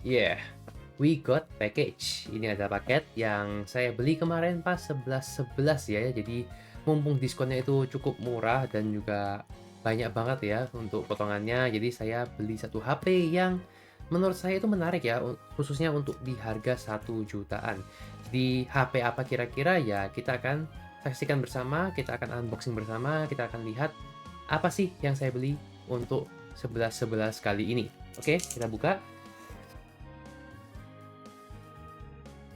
Yeah, we got package. Ini ada paket yang saya beli kemarin pas 11.11 ya. Jadi mumpung diskonnya itu cukup murah dan juga banyak banget ya untuk potongannya. Jadi saya beli satu HP yang menurut saya itu menarik ya, khususnya untuk di harga 1 jutaan. Di HP apa kira-kira ya kita akan saksikan bersama, kita akan unboxing bersama, kita akan lihat apa sih yang saya beli untuk 11.11 kali ini. Oke, kita buka.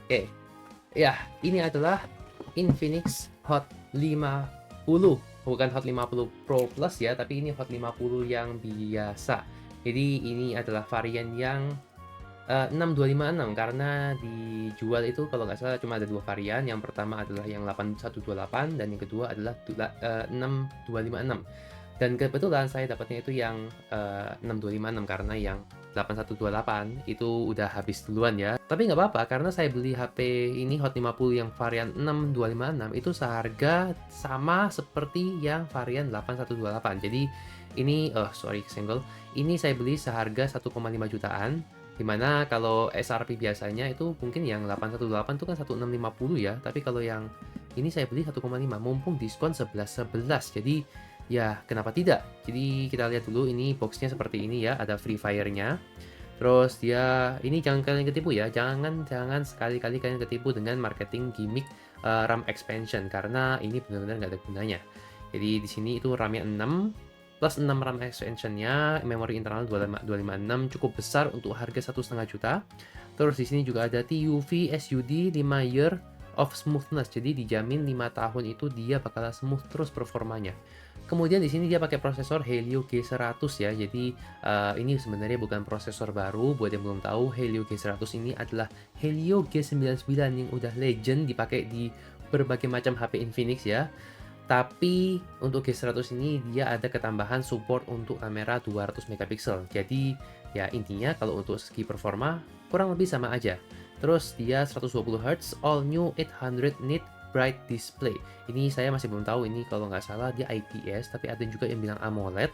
Oke, ya, ini adalah Infinix Hot 50. Bukan Hot 50 Pro Plus ya, tapi ini Hot 50 yang biasa. Jadi ini adalah varian yang 6256 karena dijual itu kalau nggak salah cuma ada dua varian. Yang pertama adalah yang 8128 dan yang kedua adalah 6256. Dan kebetulan saya dapatnya itu yang 6256 karena yang 8128 itu udah habis duluan ya. Tapi nggak apa-apa karena saya beli HP ini Hot 50 yang varian 6256 itu seharga sama seperti yang varian 8128. Jadi ini sorry kesenggol. Ini saya beli seharga 1,5 jutaan. Dimana kalau SRP biasanya itu mungkin yang 818 itu kan 1650 ya. Tapi kalau yang ini saya beli 1,5 mumpung diskon 11.11. Jadi ya, kenapa tidak? Jadi kita lihat dulu ini boxnya seperti ini ya, ada Free Fire-nya. Terus dia ini jangan kalian ketipu ya, jangan sekali-kali kalian ketipu dengan marketing gimmick RAM expansion karena ini benar-benar nggak ada gunanya. Jadi di sini itu RAM-nya 6 plus 6 RAM expansion-nya, memori internal 256 cukup besar untuk harga 1,5 juta. Terus di sini juga ada TUV SUD 5 year of smoothness. Jadi dijamin 5 tahun itu dia bakal smooth terus performanya. Kemudian di sini dia pakai prosesor Helio G100 ya. Jadi ini sebenarnya bukan prosesor baru. Buat yang belum tahu, Helio G100 ini adalah Helio G99 yang udah legend dipakai di berbagai macam HP Infinix ya. Tapi untuk G100 ini dia ada ketambahan support untuk kamera 200 megapiksel. Jadi ya intinya kalau untuk segi performa kurang lebih sama aja. Terus dia 120 Hz all new 800 nit bright display. Ini saya masih belum tahu ini kalau nggak salah dia IPS, tapi ada juga yang bilang AMOLED.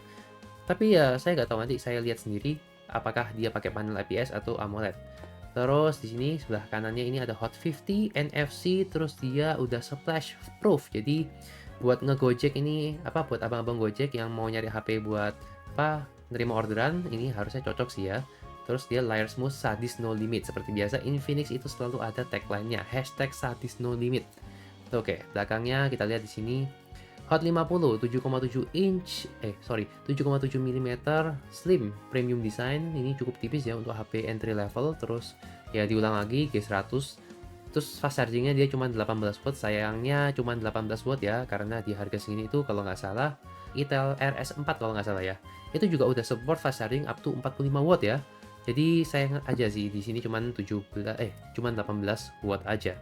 Tapi ya saya nggak tahu, nanti saya lihat sendiri apakah dia pakai panel IPS atau AMOLED. Terus di sini sebelah kanannya ini ada Hot 50 NFC, terus dia udah splash proof. Jadi buat ngegojek ini apa buat abang-abang Gojek yang mau nyari HP buat apa nerima orderan ini harusnya cocok sih ya. Terus dia layar smooth sadis no limit. Seperti biasa Infinix itu selalu ada tagline-nya #sadis no limit. Oke, belakangnya kita lihat di sini Hot 50 7,7 inch 7,7 mm slim premium design. Ini cukup tipis ya untuk HP entry level. Terus ya diulang lagi G100. Terus fast chargingnya dia cuma 18 watt. Sayangnya cuma 18 watt ya karena di harga segini itu kalau nggak salah Intel RS4 kalau nggak salah ya. Itu juga udah support fast charging up to 45 watt ya. Jadi sayang aja sih di sini cuma 18 watt aja.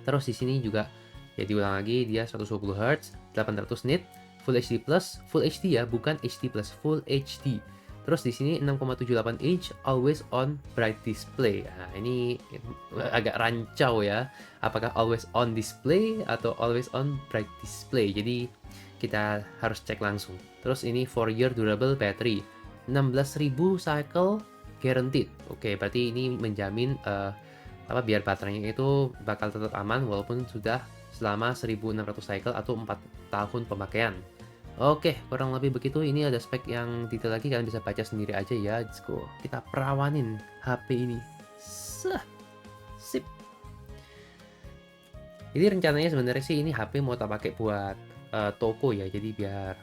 Terus di sini juga ya diulang lagi dia 120 Hz, 800 nit, Full HD Plus, Full HD ya, bukan HD Plus, Full HD. Terus di sini 6,78 inch always on bright display. Nah, ini agak rancau ya. Apakah always on display atau always on bright display? Jadi kita harus cek langsung. Terus ini 4-year durable battery. 16.000 cycle guaranteed. Oke, berarti ini menjamin biar baterainya itu bakal tetap aman walaupun sudah selama 1600 cycle atau 4 tahun pemakaian. Oke, kurang lebih begitu. Ini ada spek yang detail lagi, kalian bisa baca sendiri aja ya. Let's go. Kita perawanin HP ini. Sip. Jadi rencananya sebenarnya sih ini HP mau tak pakai buat toko ya. Jadi biar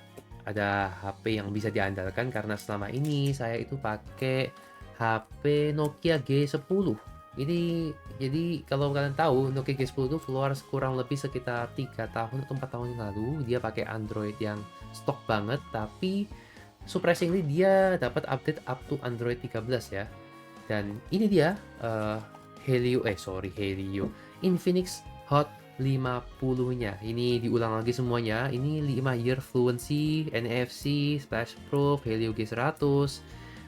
ada HP yang bisa diandalkan karena selama ini saya itu pakai HP Nokia G10. Jadi kalau kalian tahu Nokia G10 itu keluar kurang lebih sekitar 3 tahun atau 4 tahun yang lalu. Dia pakai Android yang stok banget, tapi surprisingly dia dapat update up to Android 13 ya. Dan ini dia Helio Infinix Hot 50-nya. Ini diulang lagi semuanya. Ini 5 year fluency, NFC, splash proof, Helio G100.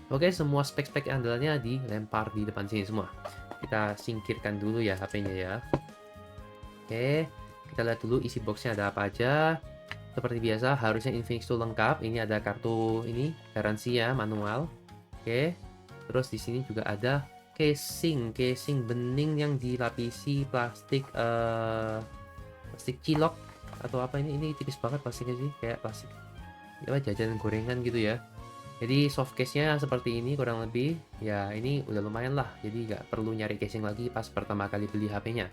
Oke, semua spek-spek andalannya dilempar di depan sini semua. Kita singkirkan dulu ya HP-nya ya. Oke, kita lihat dulu isi boxnya ada apa aja. Seperti biasa, harusnya Infinix itu lengkap. Ini ada kartu ini, garansi ya, manual. Oke. Terus di sini juga ada casing bening yang dilapisi plastik plastik cilok atau apa ini tipis banget plastiknya sih, kayak plastik apa jajanan gorengan gitu ya. Jadi soft case-nya seperti ini kurang lebih. Ya, ini udah lumayan lah. Jadi nggak perlu nyari casing lagi pas pertama kali beli HP-nya.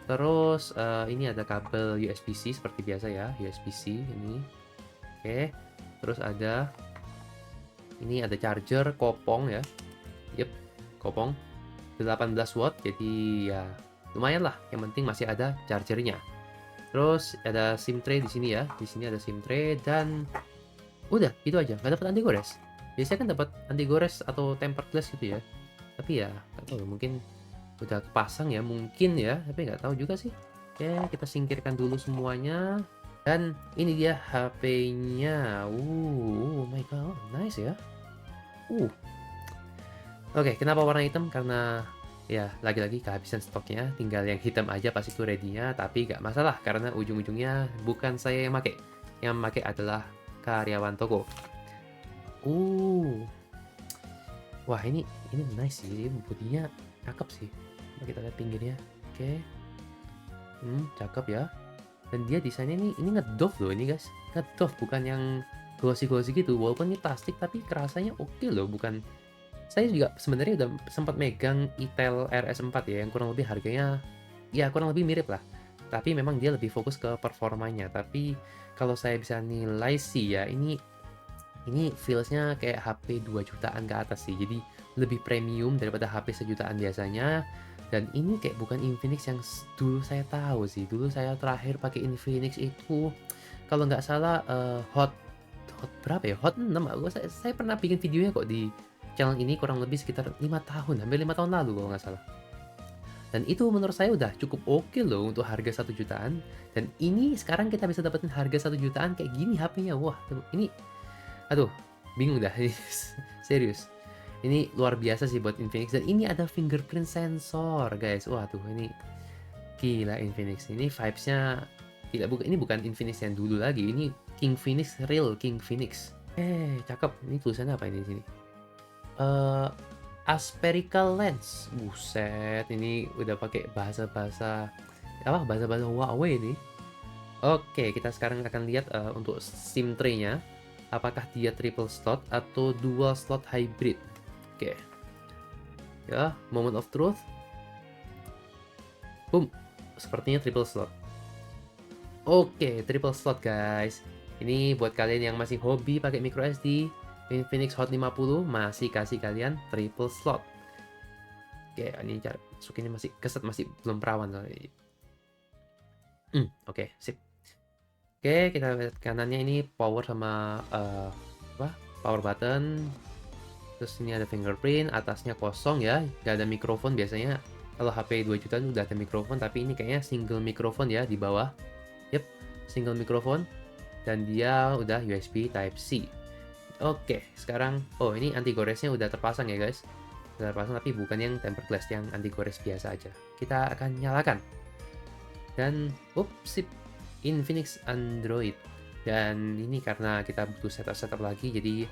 Terus ini ada kabel USB-C seperti biasa ya, USB-C ini. Oke. Terus ini ada charger kopong ya. Yep, kopong 18 watt. Jadi ya lumayan lah. Yang penting masih ada chargernya. Terus ada SIM tray di sini ya. Di sini ada SIM tray dan udah itu aja. Nggak dapat anti gores. Biasanya kan dapat anti gores atau tempered glass gitu ya. Tapi ya nggak tahu, mungkin udah kepasang ya, mungkin ya. Tapi nggak tahu juga sih. Oke, kita singkirkan dulu semuanya. Dan ini dia HP-nya. Oh my god, nice ya. Oke, kenapa warna hitam? Karena ya lagi-lagi kehabisan stoknya. Tinggal yang hitam aja pas itu ready-nya. Tapi nggak masalah karena ujung-ujungnya bukan saya yang pakai. Yang pakai adalah karyawan toko. Wah ini nice sih. Bodinya cakep sih. Coba kita lihat pinggirnya. Oke. Cakep ya. Dan dia desainnya ini ngedove loh ini guys. Ngedove, bukan yang glossy-glossy gitu. Walaupun ini plastik tapi kerasanya oke loh. Bukan. Saya juga sebenarnya udah sempat megang Itel RS4 ya, yang kurang lebih harganya ya kurang lebih mirip lah. Tapi memang dia lebih fokus ke performanya. Tapi kalau saya bisa nilai sih ya, ini feels-nya kayak HP 2 jutaan ke atas sih. Jadi lebih premium daripada HP sejutaan biasanya. Dan ini kayak bukan Infinix yang dulu saya tahu sih. Dulu saya terakhir pakai Infinix itu kalau nggak salah Hot berapa ya? Hot 6. Saya pernah bikin videonya kok di channel ini kurang lebih sekitar 5 tahun, hampir 5 tahun lalu kalau nggak salah. Dan itu menurut saya udah cukup oke loh untuk harga 1 jutaan. Dan ini sekarang kita bisa dapetin harga 1 jutaan kayak gini HP-nya. Wah, ini aduh, bingung dah. Serius. Ini luar biasa sih buat Infinix. Dan ini ada fingerprint sensor, guys. Wah, tuh ini gila Infinix. Ini vibes-nya ini bukan Infinix yang dulu lagi. Ini King Phoenix, real King Phoenix. Cakep. Ini tulisannya apa ini di sini? Aspherical lens. Buset, ini udah pakai bahasa-bahasa Huawei ini. Oke, kita sekarang akan lihat untuk SIM tray-nya. Apakah dia triple slot atau dual slot hybrid? Oke. Ya, moment of truth. Boom. Sepertinya triple slot. Oke, triple slot guys. Ini buat kalian yang masih hobi pakai micro SD, Infinix Hot 50 masih kasih kalian triple slot. Oke, ini cara masukinnya masih keset, masih belum perawan. Oke, sip. Oke, kita lihat kanannya ini power sama power button. Terus ini ada fingerprint, atasnya kosong ya, nggak ada mikrofon biasanya. Kalau HP 2 juta udah ada mikrofon, tapi ini kayaknya single mikrofon ya di bawah. Yep, single mikrofon. Dan dia udah USB Type-C. Oke, sekarang ini anti goresnya udah terpasang ya guys. Udah terpasang tapi bukan yang tempered glass, yang anti gores biasa aja. Kita akan nyalakan. Dan sip, Infinix Android. Dan ini karena kita butuh setup lagi, jadi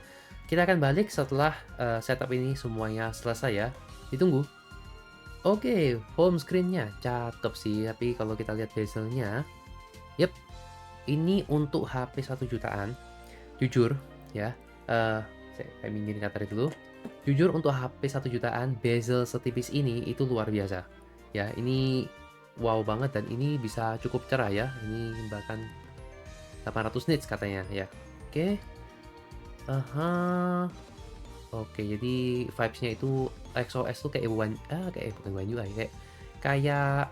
kita akan balik setelah setup ini semuanya selesai ya. Ditunggu. Oke, home screen-nya cakep sih, tapi kalau kita lihat bezelnya, yep, ini untuk HP 1 jutaan. Jujur ya, saya minggirin kata dulu. Jujur untuk HP 1 jutaan, bezel setipis ini itu luar biasa. Ya, ini wow banget dan ini bisa cukup cerah ya. Ini bahkan 800 nits katanya ya. Oke. Oke, jadi vibes-nya itu XOS tuh kayak bukan One UI, kayak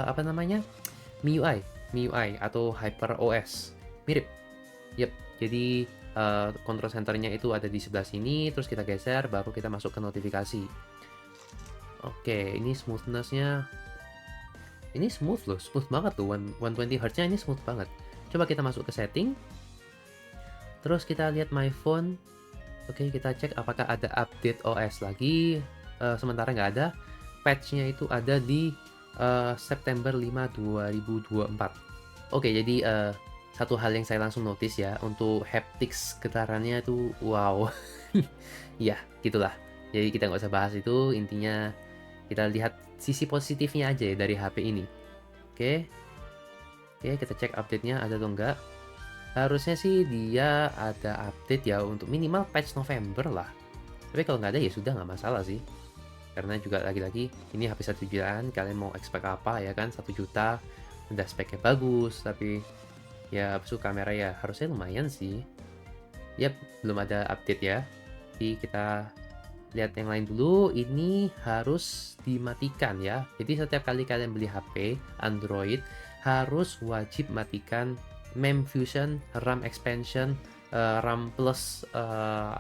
apa namanya? MIUI atau Hyper OS. Mirip. Yep. Jadi control center-nya itu ada di sebelah sini, terus kita geser baru kita masuk ke notifikasi. Oke, ini smoothness-nya ini smooth loh, smooth banget tuh. 120 Hz-nya ini smooth banget. Coba kita masuk ke setting. Terus kita lihat my phone. Oke, kita cek apakah ada update OS lagi. Sementara nggak ada. Patch-nya itu ada di September 5, 2024. Oke, jadi satu hal yang saya langsung notice ya, untuk haptics getarannya itu wow. Ya, gitulah. Jadi kita nggak usah bahas itu, intinya kita lihat sisi positifnya aja ya dari HP ini. Oke, oke kita cek update-nya ada atau enggak. Harusnya sih dia ada update ya untuk minimal patch November lah. Tapi kalau nggak ada ya sudah nggak masalah sih. Karena juga lagi-lagi ini HP 1 jutaan, kalian mau expect apa ya kan, 1 juta udah speknya bagus, tapi ya abis itu kamera ya harusnya lumayan sih. Yap, belum ada update ya. Jadi kita lihat yang lain dulu. Ini harus dimatikan ya. Jadi setiap kali kalian beli HP Android harus wajib matikan MEMS Fusion, RAM expansion, RAM plus,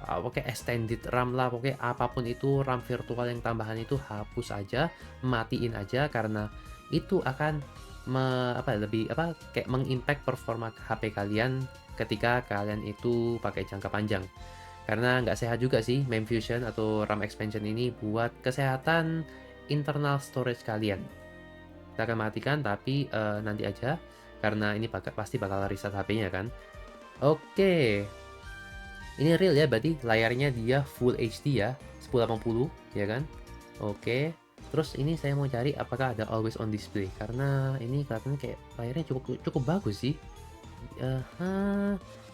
pokoknya extended RAM lah, pokoknya apapun itu RAM virtual yang tambahan itu hapus aja, matiin aja karena itu akan kayak mengimpact performa HP kalian ketika kalian itu pakai jangka panjang. Karena nggak sehat juga sih MEMS Fusion atau RAM expansion ini buat kesehatan internal storage kalian. Kita akan matikan tapi nanti aja karena ini pasti bakal reset HP-nya kan. Oke. Ini real ya, berarti layarnya dia Full HD ya, 1080 ya kan. Oke. Terus ini saya mau cari apakah ada always on display karena ini kelihatannya kayak layarnya cukup cukup bagus sih.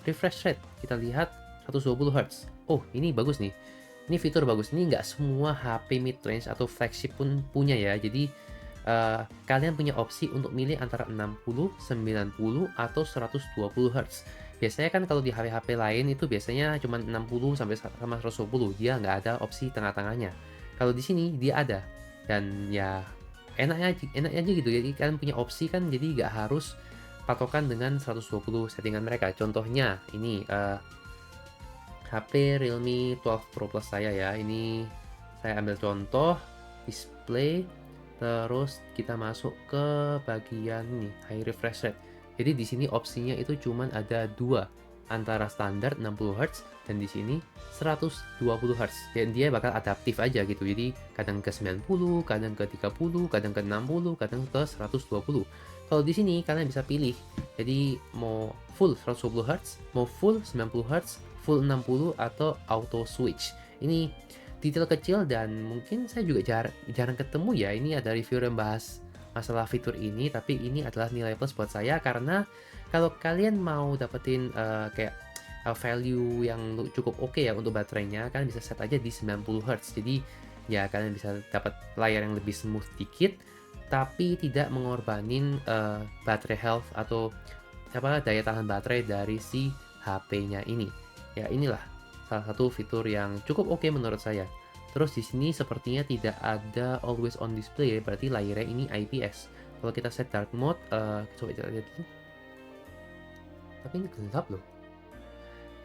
Refresh rate kita lihat 120 Hz. Oh, ini bagus nih. Ini fitur bagus. Ini nggak semua HP mid-range atau flagship pun punya ya. Jadi kalian punya opsi untuk milih antara 60, 90, atau 120 Hz. Biasanya kan kalau di HP-HP lain itu biasanya cuma 60 sampai sama 120. Dia nggak ada opsi tengah-tengahnya. Kalau di sini dia ada. Dan ya enaknya aja gitu. Jadi kalian punya opsi kan jadi nggak harus patokan dengan 120 settingan mereka. Contohnya ini HP Realme 12 Pro Plus saya ya. Ini saya ambil contoh display, terus kita masuk ke bagian nih high refresh rate. Jadi di sini opsinya itu cuman ada dua, antara standar 60 Hz dan di sini 120 Hz. Dan dia bakal adaptif aja gitu. Jadi kadang ke 90, kadang ke 30, kadang ke 60, kadang ke 120. Kalau di sini kalian bisa pilih. Jadi mau full 120 Hz, mau full 90 Hz, full 60 atau auto switch. Ini detail kecil dan mungkin saya juga jarang ketemu ya. Ini ada review yang bahas masalah fitur ini, tapi ini adalah nilai plus buat saya karena kalau kalian mau dapetin kayak value yang cukup oke ya untuk baterainya, kalian bisa set aja di 90 Hz. Jadi ya kalian bisa dapat layar yang lebih smooth dikit, tapi tidak mengorbanin baterai health atau daya tahan baterai dari si HP-nya ini. Ya inilah salah satu fitur yang cukup oke menurut saya. Terus di sini sepertinya tidak ada always on display ya, berarti layarnya ini IPS. Kalau kita set dark mode, coba kita lihat dulu. Tapi ini gelap loh.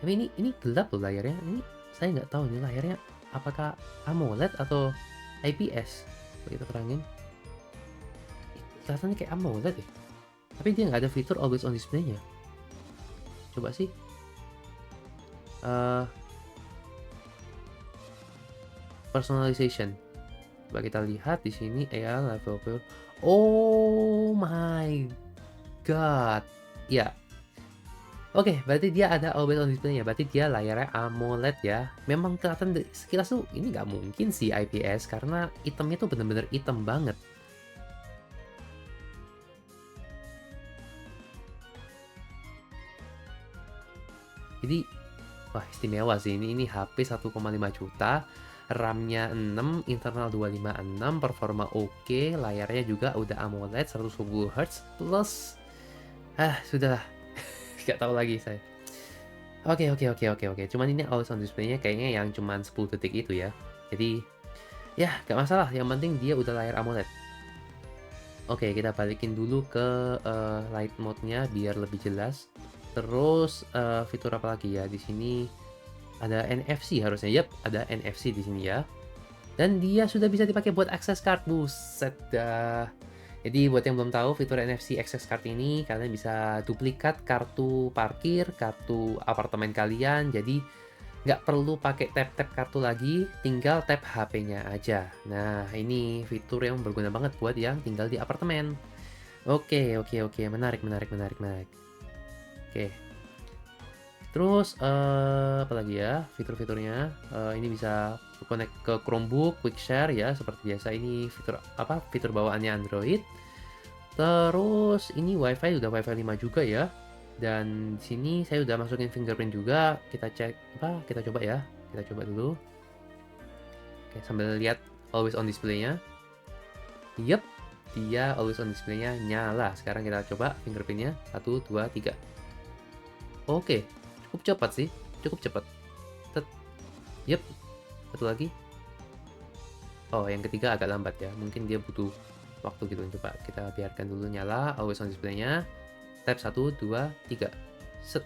Tapi ini gelap loh layarnya. Ini saya nggak tahu nih layarnya apakah AMOLED atau IPS. Coba kita terangin. Kelihatannya kayak AMOLED ya. Tapi dia nggak ada fitur always on display-nya. Coba sih. Personalization. Coba kita lihat di sini ya level. Oh my god. Ya. Oke, berarti dia ada always on display-nya. Berarti dia layarnya AMOLED ya. Memang kelihatan sekilas tuh ini nggak mungkin sih IPS karena itemnya tuh bener-bener hitam banget. Jadi wah istimewa sih ini HP 1,5 juta, RAM-nya 6, internal 256, performa oke, layarnya juga udah AMOLED 120 Hz plus sudahlah. Nggak tahu lagi saya. Oke. Cuman ini always on display-nya kayaknya yang cuman 10 detik itu ya. Jadi ya nggak masalah, yang penting dia udah layar AMOLED. Oke, kita balikin dulu ke light mode-nya biar lebih jelas. Terus fitur apa lagi ya? Di sini ada NFC harusnya. Yap, ada NFC di sini ya. Dan dia sudah bisa dipakai buat access card. Buset dah. Jadi buat yang belum tahu fitur NFC access card ini, kalian bisa duplikat kartu parkir, kartu apartemen kalian. Jadi nggak perlu pakai tap-tap kartu lagi, tinggal tap HP-nya aja. Nah, ini fitur yang berguna banget buat yang tinggal di apartemen. Oke. Menarik. Oke. Terus apa lagi ya fitur-fiturnya? Ini bisa connect ke Chromebook, quick share ya, seperti biasa. Ini fitur bawaannya Android. Terus ini WiFi udah WiFi 5 juga ya. Dan di sini saya udah masukin fingerprint juga. Kita cek kita coba ya. Kita coba dulu. Oke, sambil lihat always on display-nya. Yep, dia always on display-nya nyala. Sekarang kita coba fingerprint-nya. 1, 2, 3. Oke, cukup cepat sih. Cukup cepat. Yep, satu lagi. Oh, yang ketiga agak lambat ya. Mungkin dia butuh waktu gitu. Coba kita biarkan dulu nyala. Always on display-nya. Tap 1, 2, 3. Set.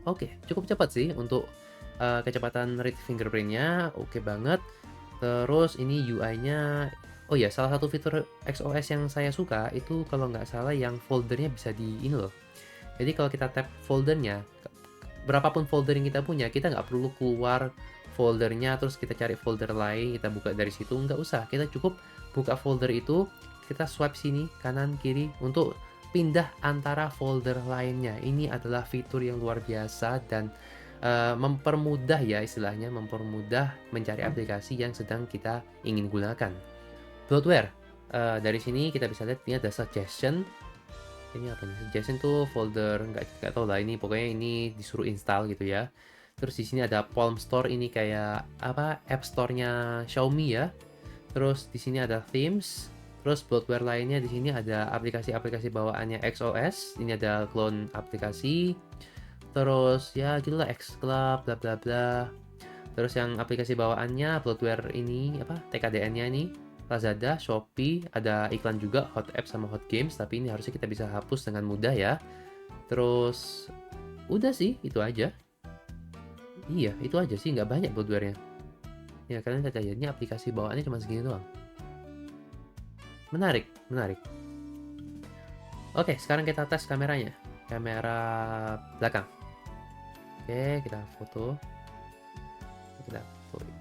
Oke, cukup cepat sih untuk kecepatan read fingerprint-nya. Oke banget. Terus ini UI-nya. Oh ya, salah satu fitur XOS yang saya suka itu kalau nggak salah yang foldernya bisa di ini loh. Jadi kalau kita tap foldernya, berapapun folder yang kita punya, kita nggak perlu keluar foldernya terus kita cari folder lain, kita buka dari situ, nggak usah. Kita cukup buka folder itu, kita swipe sini kanan kiri untuk pindah antara folder lainnya. Ini adalah fitur yang luar biasa dan mempermudah ya, istilahnya mempermudah mencari aplikasi yang sedang kita ingin gunakan. Bloatware, dari sini kita bisa lihat ini ada suggestion. Ini apa nih? Suggestion tuh folder, nggak tahu lah, ini pokoknya ini disuruh install gitu ya. Terus di sini ada Palm Store, ini kayak App Store-nya Xiaomi ya. Terus di sini ada themes. Terus bloatware lainnya di sini ada aplikasi-aplikasi bawaannya XOS. Ini ada clone aplikasi. Terus ya gitulah, Xclub bla bla bla. Terus yang aplikasi bawaannya bloatware ini TKDN-nya ini Lazada, Shopee, ada iklan juga Hot Apps sama Hot Games, tapi ini harusnya kita bisa hapus dengan mudah ya. Terus udah sih, itu aja. Iya, itu aja sih, nggak banyak bloatware-nya. Ya, kalian lihat aja, ini aplikasi bawaannya cuma segini doang. Menarik, menarik. Oke, sekarang kita tes kameranya. Kamera belakang. Oke, kita foto. Kita foto.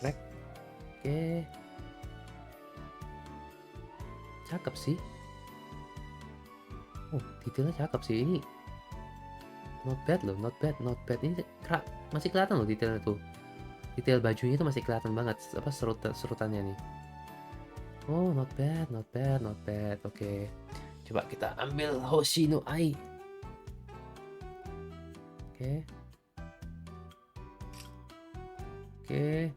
Track. Oke. Cakep sih. Oh, detailnya cakep sih. Ini not bad loh, not bad, not bad. Ini masih kelihatan loh detailnya tuh. Detail bajunya itu masih kelihatan banget. Serutannya nih. Oh, not bad, not bad, not bad. Oke. Coba kita ambil Hoshino Ai. Oke. Oke.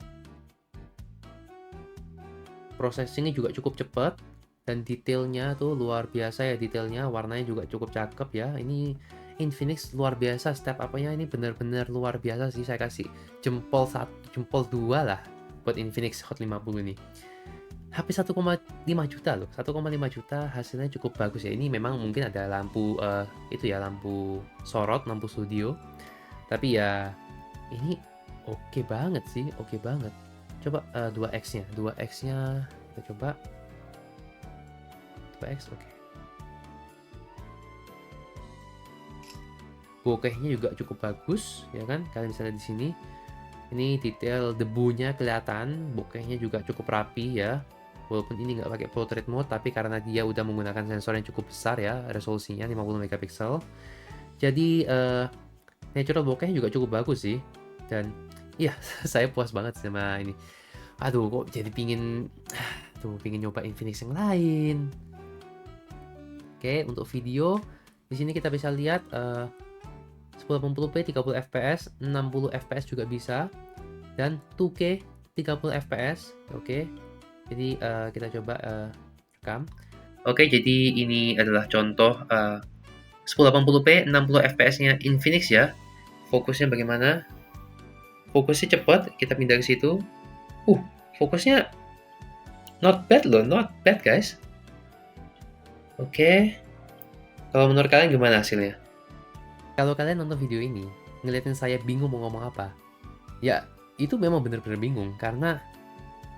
Processingnya juga cukup cepat dan detailnya tuh luar biasa ya, detailnya, warnanya juga cukup cakep ya. Ini Infinix luar biasa, step apanya ini bener-bener luar biasa sih. Saya kasih jempol 1, jempol 2 lah buat Infinix Hot 50 ini. HP 1,5 juta loh, 1,5 juta hasilnya cukup bagus ya. Ini memang mungkin ada lampu itu ya, lampu sorot, lampu studio. Tapi ya ini oke banget sih, oke banget. Coba 2x-nya, 2x-nya kita coba. 2x, oke. Bokehnya juga cukup bagus, ya kan? Kalian bisa lihat di sini. Ini detail debunya kelihatan, bokehnya juga cukup rapi ya. Walaupun ini nggak pakai portrait mode, tapi karena dia udah menggunakan sensor yang cukup besar ya, resolusinya 50 megapiksel. Jadi natural bokehnya juga cukup bagus sih. Dan iya, saya puas banget sama ini. Aduh, kok jadi pingin nyoba Infinix yang lain. Oke, untuk video di sini kita bisa lihat 1080p 30 fps, 60 fps juga bisa, dan 2K 30 fps. Oke. Jadi kita coba rekam. Oke, jadi ini adalah contoh 1080p 60 fps-nya Infinix ya. Fokusnya bagaimana? Fokusnya cepat, kita pindah ke situ. Fokusnya not bad loh, not bad guys. Oke. Kalau menurut kalian gimana hasilnya? Kalau kalian nonton video ini, ngeliatin saya bingung mau ngomong apa, ya itu memang bener-bener bingung, karena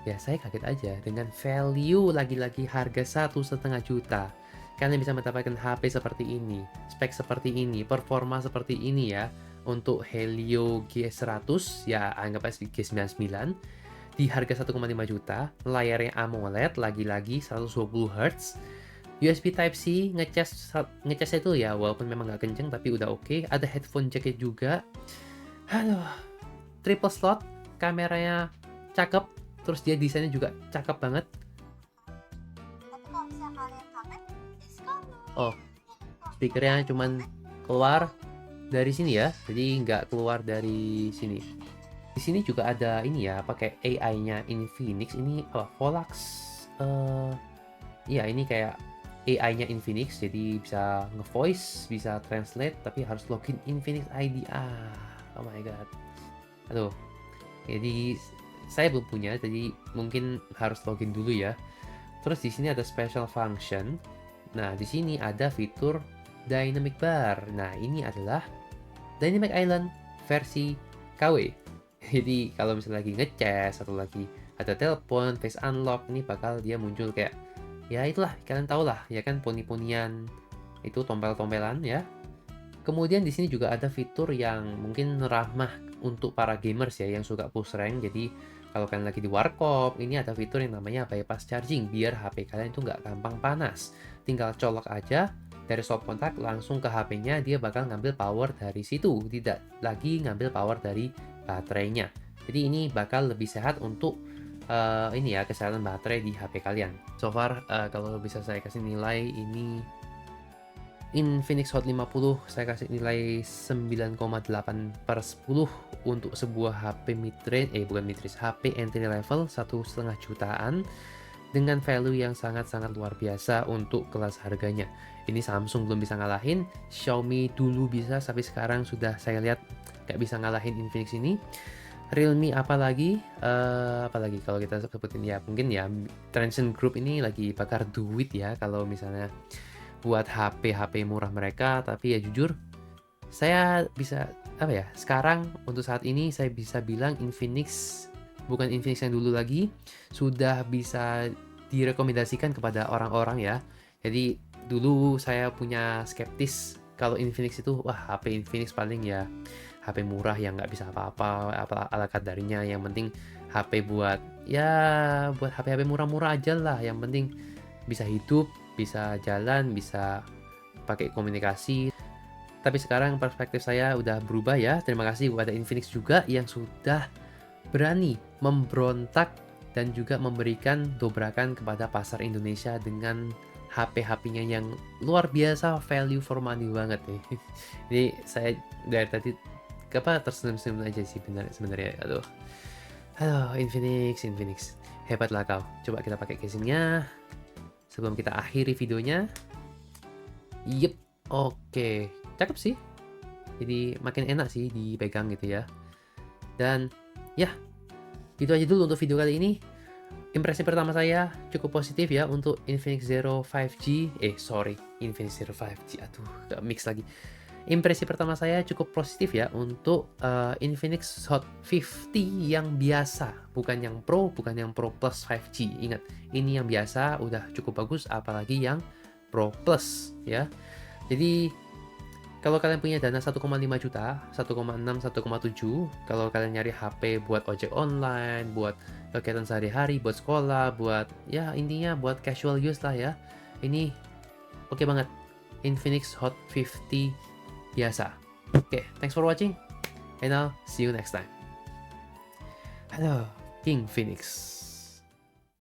ya saya kaget aja dengan value lagi-lagi harga 1,5 juta. Kalian bisa mendapatkan HP seperti ini, spek seperti ini, performa seperti ini ya. Untuk Helio G100, ya anggap aja G99, di harga 1,5 juta, layarnya AMOLED, lagi-lagi 120 Hz, USB Type-C, ngecas itu ya, walaupun memang nggak kenceng, tapi udah oke. Ada headphone jacket juga. Aduh, triple slot, kameranya cakep, terus dia desainnya juga cakep banget. Oh, speakernya cuman keluar dari sini ya, jadi nggak keluar dari sini. Di sini juga ada ini ya, pakai AI-nya Infinix ini, Volax. Iya, ini kayak AI-nya Infinix, jadi bisa nge-voice, bisa translate, tapi harus login Infinix ID. Oh my god. Aduh, jadi saya belum punya, jadi mungkin harus login dulu ya. Terus di sini ada special function. Nah, di sini ada fitur Dynamic Bar. Nah, ini adalah Dynamic Island versi KW. Jadi kalau misalnya lagi ngecas atau lagi ada telepon, face unlock, ini bakal dia muncul kayak, ya itulah, kalian tau lah, ya kan, poni-ponian, itu tompel-tompelan ya. Kemudian di sini juga ada fitur yang mungkin ramah untuk para gamers ya, yang suka push rank. Jadi kalau kalian lagi di warkop, ini ada fitur yang namanya bypass charging, biar HP kalian itu nggak gampang panas. Tinggal colok aja dari slot kontak langsung ke HP-nya, dia bakal ngambil power dari situ, tidak lagi ngambil power dari baterainya. Jadi ini bakal lebih sehat untuk ini ya, kesehatan baterai di HP kalian. So far kalau bisa saya kasih nilai, ini Infinix Hot 50 saya kasih nilai 9,8/10 untuk sebuah HP mid-range, bukan mid-range, HP entry level 1,5 jutaan dengan value yang sangat-sangat luar biasa untuk kelas harganya. Ini Samsung belum bisa ngalahin, Xiaomi dulu bisa, tapi sekarang sudah saya lihat nggak bisa ngalahin Infinix ini. Realme apalagi kalau kita sebutin ya, mungkin ya Transsion Group ini lagi bakar duit ya kalau misalnya buat HP murah mereka. Tapi ya jujur, saya bisa sekarang untuk saat ini saya bisa bilang Infinix, bukan Infinix yang dulu lagi, sudah bisa direkomendasikan kepada orang-orang ya. Jadi dulu saya punya skeptis kalau Infinix itu, wah HP Infinix paling ya HP murah yang nggak bisa apa-apa, ala kadarnya, yang penting HP buat HP murah-murah aja lah, yang penting bisa hidup, bisa jalan, bisa pakai komunikasi. Tapi sekarang perspektif saya udah berubah ya. Terima kasih kepada Infinix juga yang sudah berani memberontak dan juga memberikan dobrakan kepada pasar Indonesia dengan HP-HP-nya yang luar biasa, value for money banget nih. Jadi saya dari tadi tersenyum-senyum aja sih sebenarnya. Aduh, Infinix hebat lah kau. Coba kita pakai casingnya sebelum kita akhiri videonya. Yep, oke, cakep sih. Jadi makin enak sih dipegang gitu ya. Dan ya, itu aja dulu untuk video kali ini. Impresi pertama saya cukup positif ya untuk Infinix Zero 5G. Infinix Zero 5G. Aduh, gak mix lagi. Impresi pertama saya cukup positif ya untuk Infinix Hot 50 yang biasa, bukan yang Pro, bukan yang Pro Plus 5G. Ingat, ini yang biasa udah cukup bagus, apalagi yang Pro Plus ya. Jadi kalau kalian punya dana 1,5 juta, 1,6, 1,7, kalau kalian nyari HP buat ojek online, buat kegiatan sehari-hari, buat sekolah, buat ya intinya buat casual use lah ya, ini oke banget. Infinix Hot 50 biasa. Oke, thanks for watching, and I'll see you next time. Halo, King Phoenix.